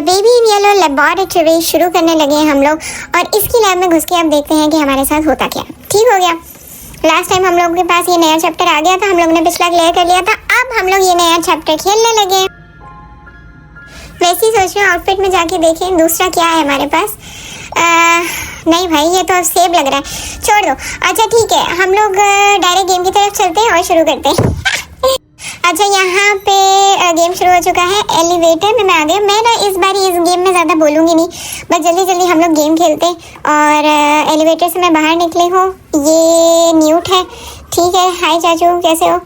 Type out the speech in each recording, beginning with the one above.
Baby in yellow laboratory शुरू करने लगे हैं हम लोग, और इसकी लैब में घुस के अब देखते हैं कि हमारे साथ होता क्या। ठीक हो गया, लास्ट टाइम हम लोगों के पास ये नया चैप्टर आ गया था, हम लोग ने पिछला क्लियर कर लिया था, अब हम लोग ये नया चैप्टर खेलने लगे। वैसे ही सोच रहे हो आउटफिट में जाके देखें दूसरा क्या है हमारे पास। नहीं भाई, ये तो सेब लग रहा है, छोड़ दो। अच्छा ठीक है, हम लोग डायरेक्ट गेम की तरफ चलते हैं और शुरू करते हैं। अच्छा, यहाँ पे गेम शुरू हो चुका है। एलिवेटर में आ गए। मैं ना इस बार इस गेम में ज़्यादा बोलूँगी नहीं, बस जल्दी जल्दी हम लोग गेम खेलते। और एलिवेटर से मैं बाहर निकली हूँ। ये न्यूट है, ठीक है। हाय चाचू, कैसे हो?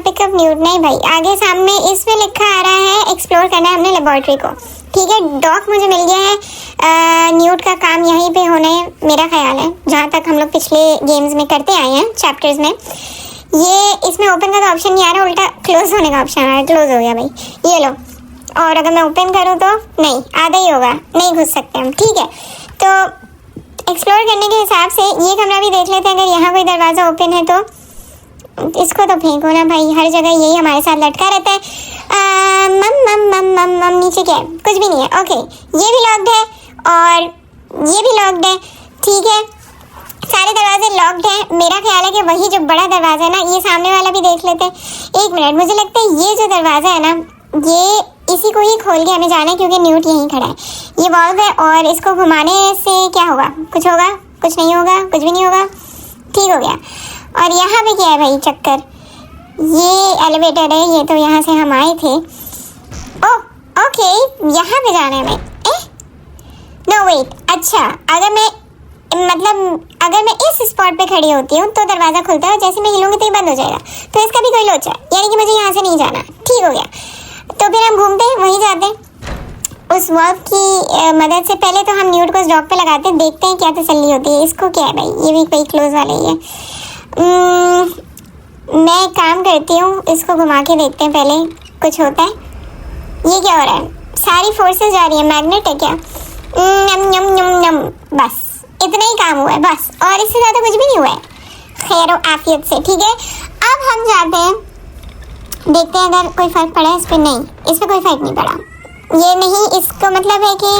पिकअप न्यूट नहीं भाई, आगे सामने इसमें लिखा आ रहा है एक्सप्लोर करना है हमने लेबोरेटरी को। ठीक है, डॉक मुझे मिल गया है। न्यूट का काम यहीं पे होना है मेरा ख्याल है, जहाँ तक हम लोग पिछले गेम्स में करते आए हैं चैप्टर्स में। ये इसमें ओपन का ऑप्शन नहीं आ रहा, उल्टा क्लोज होने का ऑप्शन आ रहा है। क्लोज हो गया भाई, ये लो। और अगर मैं ओपन करूँ तो नहीं, आधा ही होगा, नहीं घुस सकते हम। ठीक है, तो एक्सप्लोर करने के हिसाब से ये कमरा भी देख लेते हैं। अगर यहाँ कोई दरवाज़ा ओपन है तो इसको तो फेंको ना भाई, हर जगह यही हमारे साथ लटका रहता है। मम नीचे क्या है? कुछ भी नहीं है। ओके, ये भी लॉक्ड है और ये भी लॉक्ड है। ठीक है, सारे दरवाजे लॉक्ड हैं। मेरा ख्याल है कि वही जो बड़ा दरवाज़ा है ना, ये सामने वाला भी देख लेते हैं। एक मिनट, मुझे लगता है ये जो दरवाज़ा है ना, ये इसी को ही खोल के हमें जाना है, क्योंकि न्यूट यहीं खड़ा है। ये वॉल्व है और इसको घुमाने से क्या होगा? कुछ होगा? कुछ नहीं होगा, कुछ भी नहीं होगा। ठीक हो गया। और यहाँ पे क्या है भाई? चक्कर, ये एलिवेटर है, ये तो यहाँ से हम आए थे। ओह ओके, यहाँ पे जाना है हमें। नो वेट, अच्छा अगर मैं इस स्पॉट पे खड़ी होती हूँ तो दरवाज़ा खुलता है, और जैसे मैं हिलूंगी तो ये बंद हो जाएगा। तो इसका भी कोई लोचा है, यानी कि मुझे यहाँ से नहीं जाना। ठीक हो गया, तो फिर हम घूमते हैं, वहीं जाते हैं। उस वॉल्व की मदद से पहले तो हम न्यूट को उस डॉग पे लगाते हैं, देखते हैं क्या तसल्ली होती है। इसको क्या है भाई? ये भी कोई क्लोज वाला ही है। मैं काम करती हूँ, इसको घुमा के देखते हैं पहले कुछ होता है। ये क्या हो रहा है? सारी फोर्सेस जा रही है, मैग्नेट है क्या? नम नम नम नम, बस इतना ही काम हुआ है बस, और इससे ज़्यादा कुछ भी नहीं हुआ है। खैर आफियत से। ठीक है, अब हम जाते हैं, देखते हैं अगर कोई फ़र्क पड़ा है इस पर। नहीं, इस पर कोई फ़र्क नहीं पड़ा। ये नहीं, इसको मतलब है कि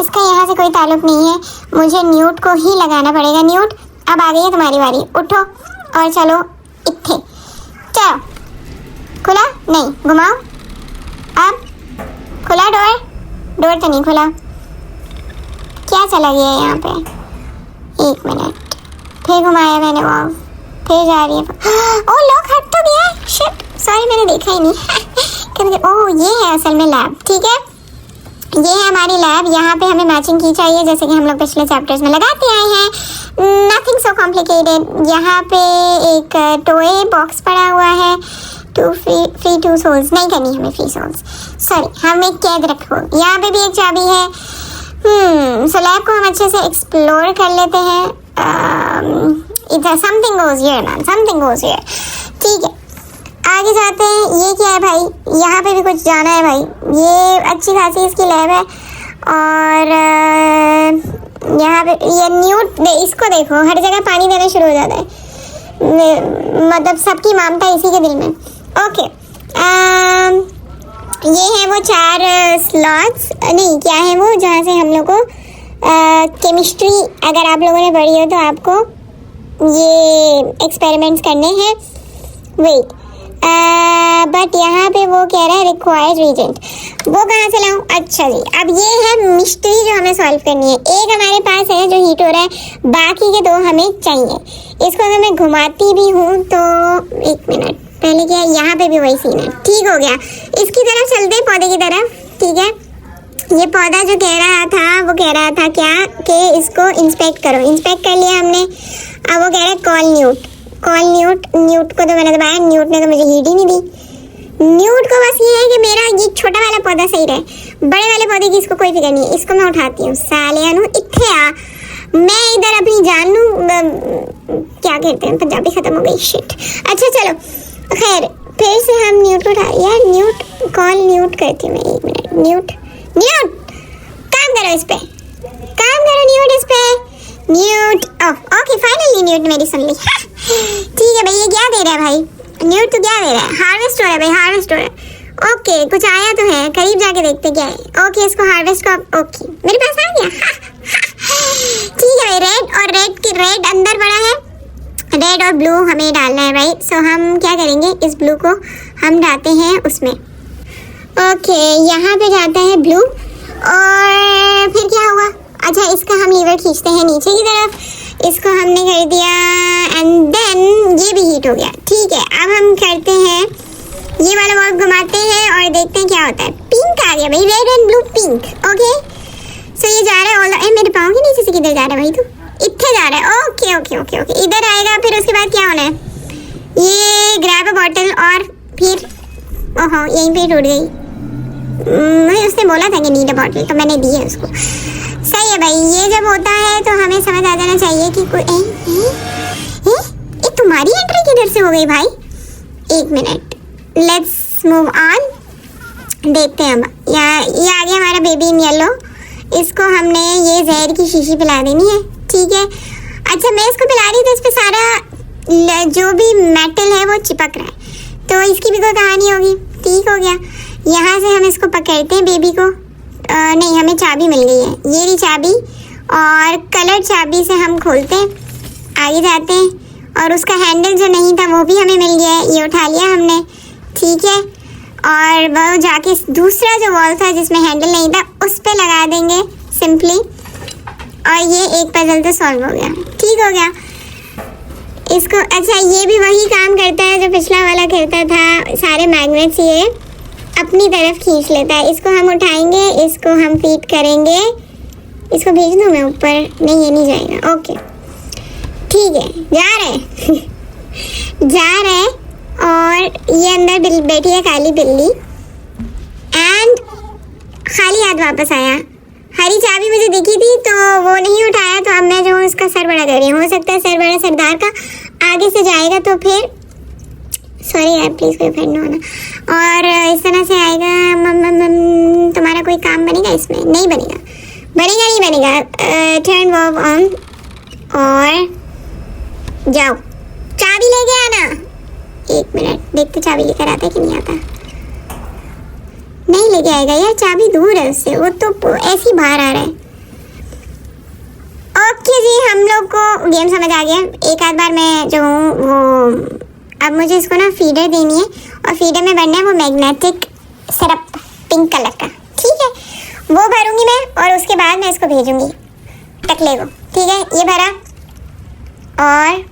इसका यहाँ से कोई ताल्लुक नहीं है, मुझे न्यूट को ही लगाना पड़ेगा। न्यूट, अब आ गई है तुम्हारी बारी, उठो और चलो इत्थे। चलो, खुला नहीं, घुमाओ। अब खुला डोर? डोर तो नहीं खुला, क्या चला गया यहाँ पे? एक मिनट, फिर घुमाया मैंने, वो फिर जा रही है। ओह लॉक हट तो गया है, शिट, सॉरी मैंने देखा ही नहीं। ओह ये है असल में लैब। ठीक है, ये है हमारी लैब। यहाँ पे हमें मैचिंग की चाहिए, जैसे कि हम लोग पिछले चैप्टर्स में लगाते आए हैं। Nothing so complicated. यहाँ पे एक टॉय बॉक्स पड़ा हुआ है। फ्री टू सोल्स नहीं करनी हमें, फ्री सोल्स सॉरी, हम एक कैद रखो। यहाँ पे भी एक चाबी है। सो लैब को हम अच्छे से एक्सप्लोर कर लेते हैं। इधर something goes here man, something goes here. ठीक है, आगे जाते हैं। ये क्या है भाई? यहाँ पे भी कुछ जाना है भाई। ये अच्छी खासी इसकी लैब है। और यहाँ पे ये न्यूट, इसको देखो, हर जगह पानी देना शुरू हो जाता है, मतलब सबकी ममता इसी के दिल में। ओके, ये है वो 4 स्लॉट्स, नहीं क्या है वो, जहाँ से हम लोग को केमिस्ट्री अगर आप लोगों ने पढ़ी हो तो आपको ये एक्सपेरिमेंट्स करने हैं। वेट, बट यहाँ पे वो कह रहा है रिक्वायर्ड रीजेंट, वो कहाँ से लाऊं? अच्छा जी, अब ये है मिस्ट्री जो हमें सॉल्व करनी है। एक हमारे पास है जो हीट हो रहा है, बाकी के 2 हमें चाहिए। इसको अगर मैं घुमाती भी हूँ तो, एक मिनट, पहले क्या है? यहाँ पे भी वही सीन है। ठीक हो गया, इसकी तरफ चलते हैं, पौधे की तरफ। ठीक है, ये पौधा जो कह रहा था, वो कह रहा था क्या कि इसको इंस्पेक्ट करो। इंस्पेक्ट कर लिया हमने। अब वो कह रहा है call newt, call newt. Newt को तो मैंने दबाया, न्यूट ने तो मुझे हीट ही नहीं दी। न्यूट को बस ये है कि मेरा ये छोटा वाला पौधा सही रहे, बड़े वाले पौधे की इसको कोई फिक्र नहीं है। इसको मैं उठाती हूँ। सालिया नू इत्थे आ, मैं इधर अपनी जान नू क्या कहते हैं, पंजाबी खत्म हो गई, शिट। अच्छा चलो, खैर फिर से हम न्यूट को उठा, यार न्यूट, कॉल न्यूट करती हूँ मैं। एक मिनट, न्यूट न्यूट काम करो इस पे, काम करो न्यूट इस पे, न्यूट। ओके फाइनली न्यूट मेरी सुन ली। ठीक है भाई, ये क्या दे रहा है भाई? न्यूट तो क्या दे रहा है? हार्वेस्ट हो रहा है भाई, हार्वेस्ट हो रहा है। ओके कुछ आया तो है, करीब जाके देखते क्या है। ओके इसको हार्वेस्ट का, ओके मेरे पास आ गया। ठीक है, रेड और रेड अंदर पड़ा है, रेड और ब्लू हमें डालना है राइट। सो हम क्या करेंगे, इस ब्लू को हम डालते हैं उसमें। ओके यहाँ पे जाता है ब्लू, और फिर क्या हुआ, अच्छा इसका हम लीवर खींचते हैं नीचे की तरफ, इसको हमने कर दिया एंड देन ये भी हीट हो गया। ठीक है, अब हम करते हैं ये वाला बॉल घुमाते हैं और देखते हैं क्या होता है। पिंक आ गया भाई, red and blue pink. Okay so ये जा रहा है मेरे पाँव के नीचे से किधर जा रहा है भाई, तू इतने जा रहा है। ओके ओके ओके ओके इधर आएगा, फिर उसके बाद क्या होना है, ये ग्रैब अ बॉटल और फिर ओहो यहीं पे टूट गई। मुझे उसने बोला था कि नीड अ बॉटल, तो मैंने दी है उसको। सही है भाई, ये जब होता है तो हमें समझ आ जाना चाहिए कि कोई तुम्हारी एंट्री किधर से हो गई भाई। एक मिनट, लेट्स मूव ऑन, देखते हैं अब। ये आ गया हमारा बेबी इन येलो, इसको हमने ये जहर की शीशी पिला देनी है। ठीक है, अच्छा मैं इसको पिला रही तो इस पे सारा जो भी मेटल है वो चिपक रहा है, तो इसकी भी कोई कहानी होगी। ठीक हो गया, यहाँ से हम इसको पकड़ते हैं बेबी को। नहीं हमें चाबी मिल गई है, ये भी चाबी, और कलर चाबी से हम खोलते हैं, आगे जाते हैं, और उसका हैंडल जो नहीं था वो भी हमें मिल गया है, ये उठा लिया हमने। ठीक है, और वो जाके दूसरा जो वॉल था जिसमें हैंडल नहीं था उस पर लगा देंगे सिंपली, और ये एक पजल तो सॉल्व हो गया। ठीक हो गया इसको। अच्छा ये भी वही काम करता है जो पिछला वाला करता था, सारे मैग्नेट्स ये अपनी तरफ खींच लेता है। इसको हम उठाएंगे, इसको हम फीड करेंगे, इसको भेज दूँ मैं ऊपर, नहीं ये नहीं जाएगा। ओके ठीक है, जा रहे जा रहे, और ये अंदर बैठी है काली बिल्ली, एंड खाली हाथ वापस आया। हरी चाबी मुझे दिखी थी तो वो नहीं उठाया, तो अब मैं जो हूँ उसका सर बड़ा कर रही हूँ। हो सकता है सर बड़ा सरदार का आगे से जाएगा तो फिर सॉरी यार प्लीज़ कोई फ्रेंड होना, और इस तरह से आएगा। तुम्हारा कोई काम बनेगा इसमें? नहीं बनेगा, बनेगा नहीं बनेगा। टर्न वर्ब ऑन और जाओ, चाबी लेके आना। एक मिनट देखते चाबी लेकर आता है कि नहीं आता। नहीं लेके आएगा यार, चाबी दूर है उससे, वो तो ऐसे ही बाहर आ रहा है। ओके जी, हम लोग को गेम समझ आ गया। एक आध बार मैं जो हूँ वो, अब मुझे इसको ना फीडर देनी है, और फीडर में भरना है वो मैग्नेटिक सिरप पिंक कलर का। ठीक है, वो भरूंगी मैं, और उसके बाद मैं इसको भेजूंगी टकले को। ठीक है, ये भरा, और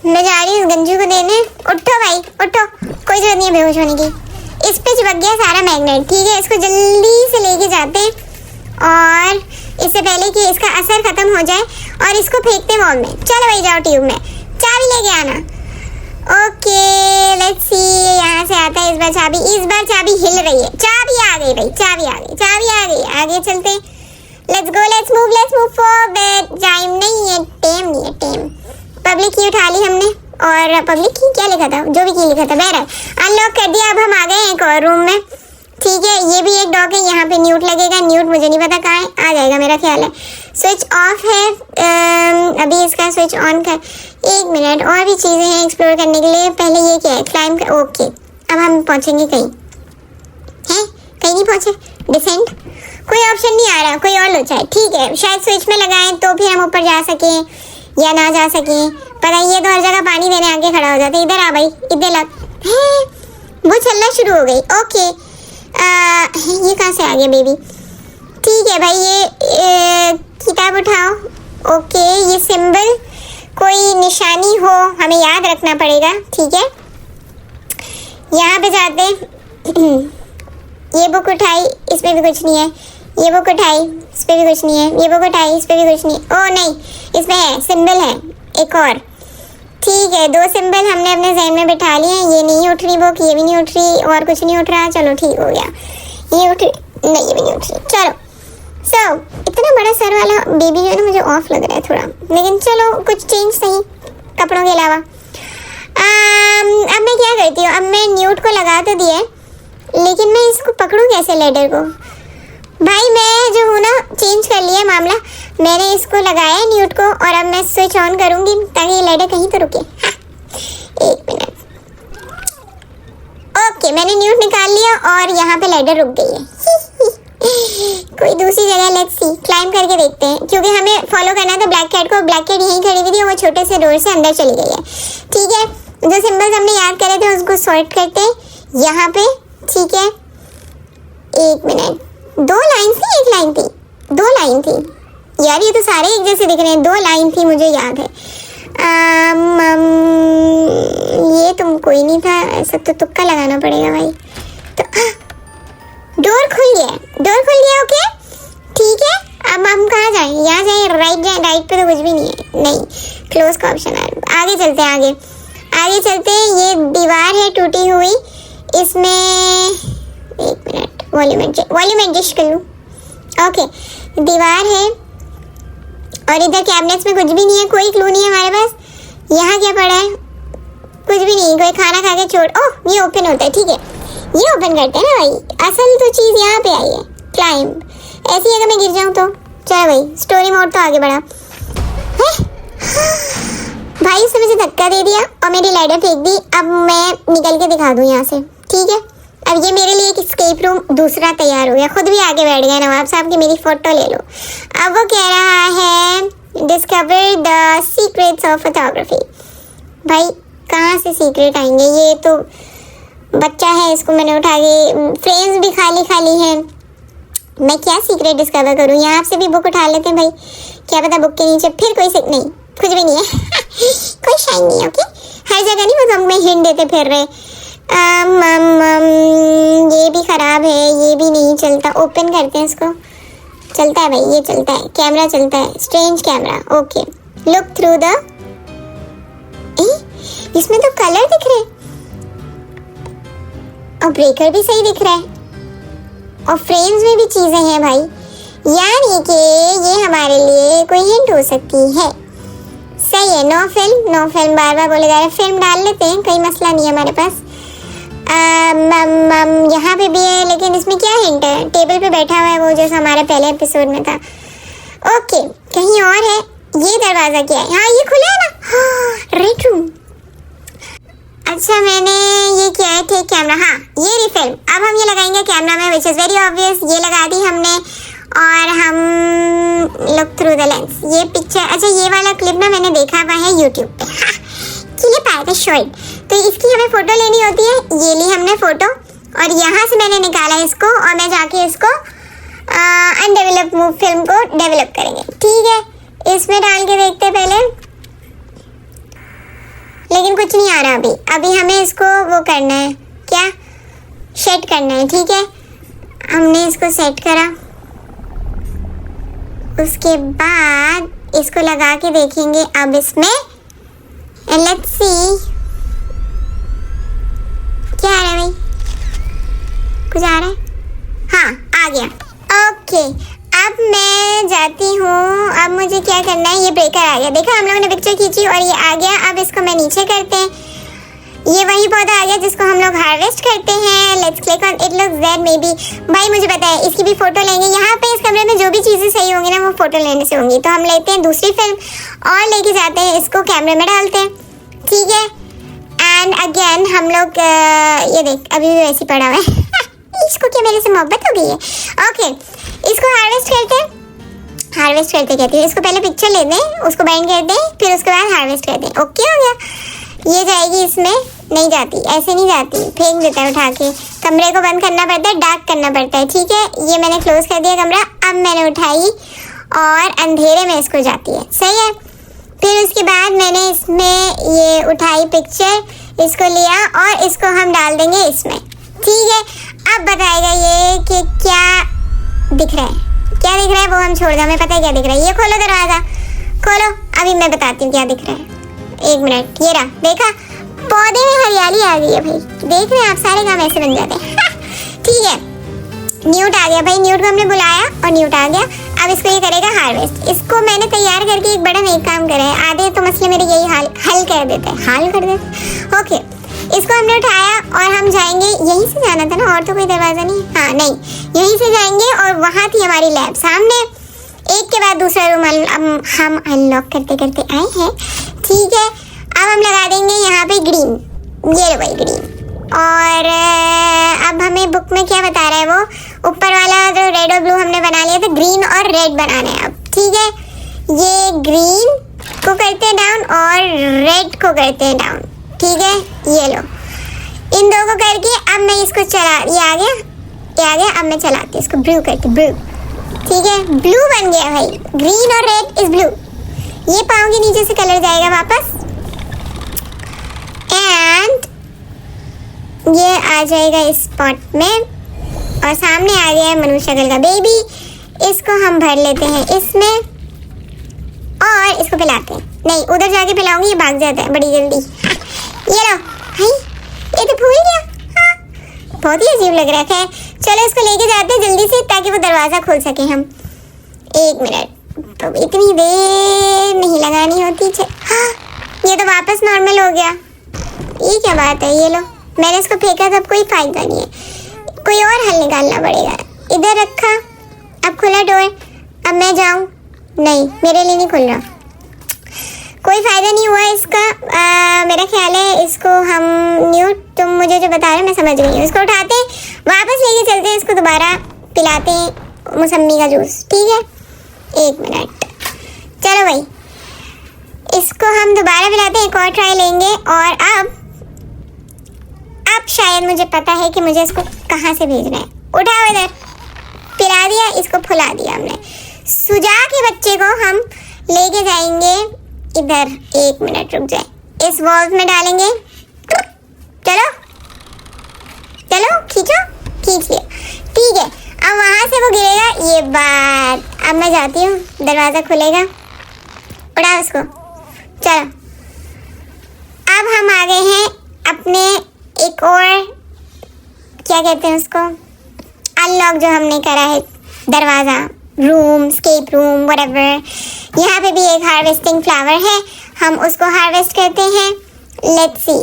मैं जा रही हूँ गंजू को देने। उठो भाई उठो, कोई जरूरत नहीं है बेहोश होने की। इस पे चिपक गया सारा मैग्नेट। ठीक है, इसको जल्दी से लेके जाते हैं, और इससे पहले कि इसका असर खत्म हो जाए, और इसको फेंकते वॉल में। चलो भाई जाओ ट्यूब में, चाबी लेके आना। ओके लेट्स सी, यहाँ से आता है इस बार चाबी। इस बार चाबी हिल रही है, चाबी आ गई भाई, चाबी आ गई, चाबी आ गई। आगे चलते, let's go, let's move forward. Time नहीं है, टेम नहीं है, टेम। पब्लिक की उठा ली हमने, और पब्लिक की क्या लिखा था, जो भी की लिखा था, बहरहाल अनलॉक कर दिया। अब हम आ गए एक और रूम में। ठीक है, ये भी एक डॉग है, यहाँ पे न्यूट लगेगा। न्यूट मुझे नहीं पता कहाँ है, आ जाएगा मेरा ख्याल है। स्विच ऑफ है, अभी इसका स्विच ऑन कर। एक मिनट, और भी चीज़ें हैं एक्सप्लोर करने के लिए। पहले ये क्या है, क्लाइम कर। ओके अब हम पहुँचेंगे कहीं, हैं कहीं नहीं पहुँचे। डिसेंट, कोई ऑप्शन नहीं आ रहा, कोई और लोचा है। ठीक है, शायद स्विच में लगाएं तो फिर हम ऊपर जा सकें या ना जा सकें, पता ही है। तो हर जगह पानी देने आगे खड़ा हो जाते। इधर आ भाई, इधर लग, वो चलना शुरू हो गई। ओके ये कहाँ से आ गया बेबी। ठीक है भाई, ये किताब उठाओ। ओके, ये सिंबल कोई निशानी हो हमें याद रखना पड़ेगा। ठीक है, यहाँ पे जाते ये बुक उठाई, इस पे भी कुछ नहीं है। ये बुक उठाई, इस पे भी कुछ नहीं है। ये बुक उठाई, इस पे भी कुछ नहीं। ओ नहीं, इसमें है, सिंबल है एक और। ठीक है, दो सिंबल हमने अपने जहन में बिठा लिए हैं। ये नहीं उठ रही बुक, ये भी नहीं उठ रही, और कुछ नहीं उठ रहा। चलो ठीक हो गया, ये उठ नहीं, ये भी नहीं उठ रही। चलो इतना बड़ा सर वाला बेबी जो है ना, मुझे ऑफ लग रहा है थोड़ा, लेकिन चलो कुछ चेंज सही कपड़ों के अलावा। अब मैं क्या करती हूँ, अब मैं न्यूट को लगा तो दिया, लेकिन मैं इसको पकड़ूँ कैसे लेडर को। भाई मैं जो हूँ ना, चेंज कर लिया मामला। मैंने इसको लगाया न्यूट को, और अब मैं स्विच ऑन करूँगी ताकि ये लेडर कहीं तो रुके। हाँ, एक मिनट। ओके, मैंने न्यूट निकाल लिया और यहाँ पे लैडर रुक गई है। कोई दूसरी जगह लेट्स सी, क्लाइंब करके देखते हैं, क्योंकि हमें फॉलो करना था ब्लैक कैट को। ब्लैक कैट यहीं खड़ी हुई थी और वो छोटे से डोर से अंदर चली गई है। ठीक है, जो सिंबल्स हमने याद करे थे उसको सॉर्ट करते हैं यहाँ पे। ठीक है, एक मिनट, 2 लाइन थी, 1 लाइन थी, 2 लाइन थी यार, ये तो सारे एक जैसे दिख रहे हैं। 2 लाइन थी, मुझे याद है। ये तुम कोई नहीं था, ऐसा तो तुक्का लगाना पड़ेगा भाई। तो डोर खुल गया, डोर खुल गया। ओके ठीक है, अब हम कहाँ जाएं? यहाँ जाएं, राइट जाएं? राइट पे तो कुछ भी नहीं है, नहीं, क्लोज का ऑप्शन है। आगे चलते हैं, आगे चलते हैं। ये दीवार है टूटी हुई, इसमें एक मिनट वॉल्यूम एडजस्ट कर लूँ। ओके, दीवार है और इधर कैबिनेट्स में कुछ भी नहीं है, कोई क्लू नहीं है हमारे पास। यहाँ क्या पड़ा है? कुछ भी नहीं, कोई खाना खा के छोड़। ओह, ये ओपन होता है, ठीक है, ये ओपन करते हैं ना भाई। असल तो चीज़ यहाँ पे आई है, क्लाइंब। ऐसी जगह मैं गिर जाऊँ तो चलो भाई, स्टोरी मोड तो आगे बढ़ा। भाई उसने मुझे धक्का दे दिया और मेरी लैडर फेंक दी। अब मैं निकल के दिखा दूँ यहाँ से, ठीक है। अब ये मेरे लिए एक एस्केप रूम दूसरा तैयार हो गया। खुद भी आगे बैठ गए नवाब साहब की, मेरी फोटो ले लो। अब वो कह रहा है discover the secrets of photography. भाई कहाँ से सीक्रेट आएंगे? ये तो बच्चा है, इसको मैंने उठा के, फ्रेम्स भी खाली खाली हैं। मैं क्या सीक्रेट डिस्कवर करूँ? यहाँ से भी बुक उठा लेते हैं भाई, क्या पता बुक के नीचे फिर कोई नहीं, कुछ भी नहीं है। कोई शाइन नहीं है। ओके, हर जगह नहीं, वो तो हमें हिंट देते फिर रहे। ये भी खराब है, ये भी नहीं चलता। ओपन करते हैं इसको, चलता है भाई, ये चलता है, कैमरा चलता है, strange camera. Okay, look through the, इसमें तो कलर दिख रहे और ब्रेकर भी सही दिख रहा है और फ्रेम्स में भी चीजें हैं भाई, यानी कि ये हमारे लिए कोई हिंट हो सकती है। सही है, नो फिल्म बार बार बोले जा रहे, फिल्म डाल लेते हैं, कोई मसला नहीं है हमारे पास। यहाँ पे भी है, लेकिन इसमें क्या हिंट है? टेबल पे बैठा हुआ है वो, जैसा हमारे पहले एपिसोड में था। ओके, कहीं और है। ये दरवाजा क्या है? हाँ, ये खुला है ना, रेड रूम। अच्छा, मैंने ये किया है, ठीक, कैमरा। हाँ, ये रही फिल्म। अब हम ये लगाएंगे कैमरा में, विच इज़ वेरी ऑब्वियस। ये लगा दी हमने और हम लुक थ्रू द लेंस। ये पिक्चर, अच्छा ये वाला क्लिप ना मैंने देखा हुआ है यूट्यूब पे, क्लिप आया था शॉर्ट, तो इसकी हमें फ़ोटो लेनी होती है। ये ली हमने फ़ोटो और यहाँ से मैंने निकाला इसको और मैं जाके इसको अनडेवलप मूव फिल्म को डेवलप करेंगे, ठीक है। इसमें डाल के देखते पहले, लेकिन कुछ नहीं आ रहा अभी हमें इसको वो करना है, क्या सेट करना है, ठीक है। हमने इसको सेट करा, उसके बाद इसको लगा के देखेंगे अब इसमें। लेट्स सी क्या आ रहा है भाई, कुछ आ रहा है? हाँ, आ गया। ओके, अब मैं जाती हूँ। अब मुझे क्या करना है? ये ब्रेकर आ गया, देखा हम लोगों ने पिक्चर खींची और ये आ गया। अब इसको मैं नीचे करते हैं, ये वही पौधा आ गया जिसको हम लोग हार्वेस्ट करते हैं। Let's click on it, looks there may be. भाई मुझे पता है, इसकी भी फोटो लेंगे। यहाँ पे इस कमरे में जो भी चीज़ें सही होंगी ना, वो फोटो लेने से होंगी। तो हम लेते हैं दूसरी फिल्म और लेके जाते हैं, इसको कैमरे में डालते हैं, ठीक है। एंड अगेन हम लोग ये देख, अभी भी वैसे पड़ा हुआ है। इसको क्या मेरे से मोहब्बत हो गई है? ओके, इसको हार्वेस्ट करते हैं। हार्वेस्ट करते कहती है, इसको पहले पिक्चर लेते हैं, उसको बाइंड करते हैं, फिर उसके बाद हार्वेस्ट करते हैं। ओके हो गया। ये जाएगी इसमें, नहीं जाती, ऐसे नहीं जाती, फेंक देता है उठा के। कमरे को बंद करना पड़ता है, डार्क करना पड़ता है, ठीक है। ये मैंने क्लोज कर दिया कमरा। अब मैंने उठाई और अंधेरे में इसको जाती है, सही है। फिर उसके बाद मैंने इसमें ये उठाई पिक्चर, इसको लिया और इसको हम डाल देंगे इसमें, ठीक है। अब बताएगा ये कि क्या दिख रहा है, क्या दिख रहा है वो हम छोड़ दो, हमें पता है क्या दिख रहा है। ये खोलो दरवाज़ा, खोलो, अभी मैं बताती हूँ क्या दिख रहा है। एक मिनट, ये रहा, देखा, पौधे में हरियाली आ गई है भाई, देख रहे हैं आप, सारे काम ऐसे बन जाते हैं। ठीक है, न्यूट आ गया भाई, न्यूट को हमने बुलाया और न्यूट आ गया। अब इसको ये करेगा हार्वेस्ट। इसको मैंने तैयार करके एक बड़ा नेक काम करा है, आधे तो मसले मेरे यही हल कर देते हैं, हाल कर देते हैं। ओके, इसको हमने उठाया और हम जाएंगे, यहीं से जाना था ना, और तो कोई दरवाज़ा नहीं, हाँ नहीं, यहीं से जाएंगे और वहाँ थी हमारी लैब सामने। एक के बाद दूसरा रूम हम अनलॉक करते करते आए हैं, ठीक है। अब हम लगा देंगे यहाँ पे ग्रीन, ये लो भाई ग्रीन, और अब हमें बुक में क्या बता रहा है वो, ऊपर वाला जो रेड और ब्लू हमने बना लिया था, ग्रीन और रेड बनाने हैं अब। ठीक है, ये ग्रीन को करते हैं डाउन और रेड को करते हैं डाउन। ठीक है, ये लो, इन दो को करके अब मैं इसको चला, ये आ गया, अब मैं चलाती हूँ इसको, ब्लू करके, ब्लू। ठीक है, ब्लू बन गया भाई, ग्रीन और रेड इज ब्लू। ये पाँव के नीचे से कलर जाएगा वापस एंड ये आ जाएगा इस पॉट में और सामने आ गया है मनुष्य शक्ल का बेबी। इसको हम भर लेते हैं इसमें और इसको पिलाते हैं। नहीं, उधर जाके पिलाऊंगी, ये भाग जाता है बड़ी जल्दी। ये लो भाई, ये तो भूल गया। हाँ, बहुत ही अजीब लग रहा है। चलो इसको लेके जाते हैं जल्दी से ताकि वो दरवाज़ा खोल सके हम। 1 मिनट, तो इतनी देर नहीं लगानी होती। हाँ, ये तो वापस नॉर्मल हो गया। ये क्या बात है? ये लो, मैंने इसको फेंका था, कोई फायदा नहीं है, कोई और हल निकालना पड़ेगा। इधर रखा, अब खुला डोर, अब मैं जाऊँ? नहीं, मेरे लिए नहीं खुल रहा, कोई फायदा नहीं हुआ इसका। मेरा ख्याल है इसको हम न्यूट, तुम मुझे जो बता रहे हो मैं समझ गई हूँ। इसको उठाते वापस लेके चलते हैं, इसको दोबारा पिलाते हैं मौसम्मी का जूस। ठीक है, 1 मिनट, चलो भाई, इसको हम दोबारा पिलाते हैं, एक और ट्राई लेंगे। और अब शायद मुझे पता है कि मुझे इसको कहाँ से भेजना है। उठाओ इधर, पिला दिया, इसको फुला दिया हमने। सुजा के बच्चे को हम लेके जाएंगे इधर। 1 मिनट रुक जाए, इस वॉल्व में डालेंगे। चलो चलो, खींचो, खींच लिया। ठीक है, अब वहाँ से वो गिरेगा, ये बात। अब मैं जाती हूँ, दरवाज़ा खुलेगा, उड़ाओ उसको। चलो, अब हम आ गए हैं अपने एक और, क्या कहते हैं उसको, अनलॉक जो हमने करा है दरवाज़ा, रूम, स्केप रूम, व्हाटएवर। यहाँ पे भी एक हार्वेस्टिंग फ्लावर है, हम उसको हार्वेस्ट करते हैं। Let's see,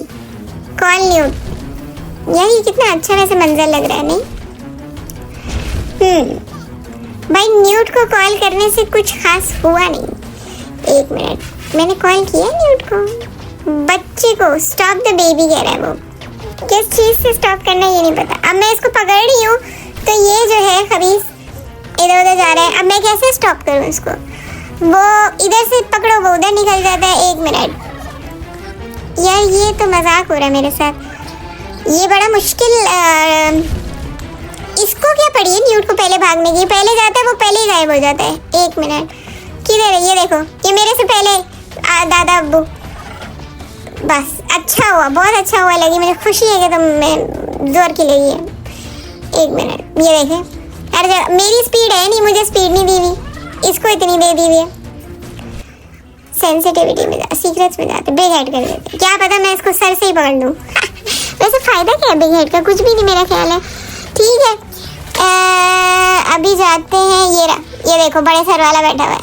call newt. यार ये कितना अच्छा वैसे मंजर लग रहा है, नहीं? भाई न्यूट को कॉल करने से कुछ खास हुआ नहीं। 1 मिनट, मैंने कॉल किया न्यूट को, बच्चे को। स्टॉप द बेबी कह रहा है वो, किस चीज़ से स्टॉप करना है ये नहीं पता। अब मैं इसको पकड़ रही हूँ तो ये जो है खबीस इधर उधर जा रहा है। अब मैं कैसे स्टॉप करूँ इसको? वो इधर से पकड़ो, वो उधर निकल जाता है। 1 मिनट, यार ये तो मजाक हो रहा है मेरे साथ, ये बड़ा मुश्किल। इसको क्या पड़ी है न्यूट को पहले भागने की? पहले जाता है वो, पहले ही गायब हो जाता है। 1 मिनट, किधर है? ये देखो, ये मेरे से पहले दादा अब्बू। बस अच्छा हुआ, बहुत अच्छा हुआ, लगी मुझे खुशी है कि तुम मैं जोर की लगी है। 1 मिनट, ये देखें, अरे मेरी स्पीड है नहीं, मुझे स्पीड नहीं दी हुई, इसको इतनी दे दी हुई है। सेंसिटिविटी में जा, सीक्रेट्स में जाते, बिग हेड कर देते, क्या पता मैं इसको सर से ही पकड़ लूँ। वैसे फ़ायदा क्या है बिग हेड का? कुछ भी नहीं मेरा ख्याल है। ठीक है, अभी जाते हैं। ये देखो, बड़े सर वाला बैठा हुआ है,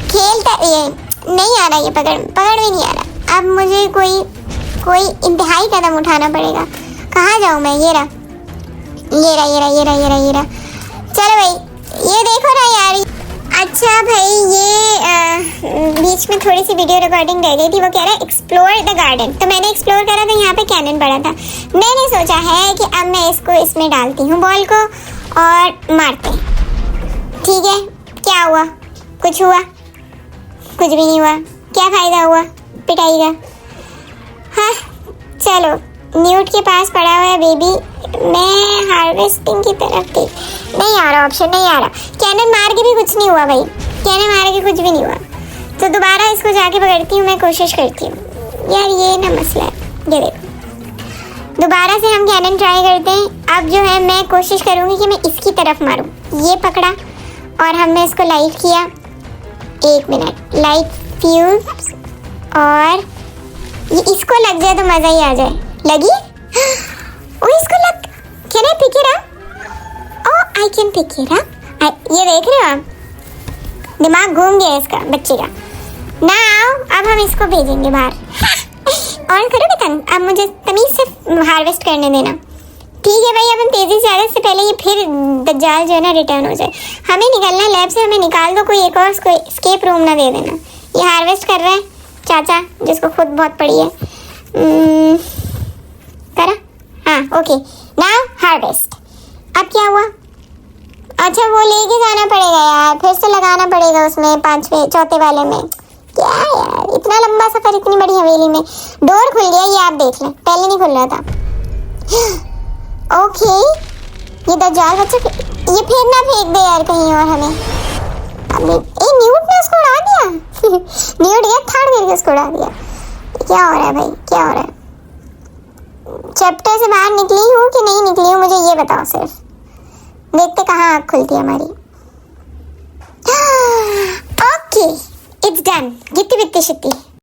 खेलता। ये नहीं आ रहा, ये पकड़ भी नहीं आ रहा। अब मुझे कोई इंतहाई कदम उठाना पड़ेगा। कहाँ जाऊँ मैं? ये रहा। चलो भाई, ये देखो ना यार। अच्छा भाई, ये बीच में थोड़ी सी वीडियो रिकॉर्डिंग रह गई थी, वो कह रहा है एक्सप्लोर द गार्डन। तो मैंने एक्सप्लोर करा था, यहाँ पे कैनन पड़ा था। मैंने सोचा है कि अब मैं इसको इसमें डालती हूँ बॉल को और मारते हैं। ठीक है, क्या हुआ? कुछ हुआ? कुछ भी नहीं हुआ। क्या फ़ायदा हुआ पिटाई का? हाँ चलो, न्यूट के पास पड़ा हुआ है बेबी। मैं हार्वेस्टिंग की तरफ देख, नहीं आ रहा ऑप्शन, नहीं आ रहा। कैनन मार के भी कुछ नहीं हुआ भाई, कैनन मार के कुछ भी नहीं हुआ। तो दोबारा इसको जाके पकड़ती हूँ, मैं कोशिश करती हूँ। यार ये ना मसला है। ये देखो, दोबारा से हम कैनन ट्राई करते हैं। अब जो है मैं कोशिश करूँगी कि मैं इसकी तरफ मारूँ। ये पकड़ा और हमने इसको लाइट किया। 1 मिनट, लाइट फ्यूज, और ये इसको लग जाए तो मज़ा ही आ जाए। लगी? ओ इसको लग, can I pick it up? Oh I can pick it up. ये देख रहे हो आप, दिमाग घूम गया इसका, बच्चे का। नाउ अब हम इसको भेजेंगे बाहर। और करोगे तंग? अब मुझे तमीज़ से हार्वेस्ट करने देना। ठीक है भाई, अब हम तेज़ी से, आगे से पहले ये फिर दज्जाल जो है ना रिटर्न हो जाए। हमें निकलना है लैब से, हमें निकाल दो, कोई एक और स्केप रूम ना दे देना। ये हार्वेस्ट कर रहा है चाचा, जिसको खुद बहुत पड़ी है। करा हाँ ओके, नाउ हार्वेस्ट। अब क्या हुआ? अच्छा वो लेके जाना पड़ेगा यार, फिर से लगाना पड़ेगा उसमें पांचवें चौथे वाले में। क्या यार, इतना लंबा सफर इतनी बड़ी हवेली में। डोर खुल गया, ये आप देख लें, पहले नहीं खुल रहा था। ओके, ये दज्जाल बच्चे ये फिर ना फेंक दे यार कहीं और हमें। अबे ए न्यूट ने उसको उड़ा दिया। न्यूट गया थाड़ करके उसको उड़ा दिया। क्या हो रहा है भाई, क्या हो रहा है? चैप्टर से बाहर निकली हूँ कि नहीं निकली हूँ, मुझे ये बताओ सिर्फ। देखते कहाँ आँख खुलती है हमारी। Okay it's done. गिट्टी बिट्टी शिट्टी।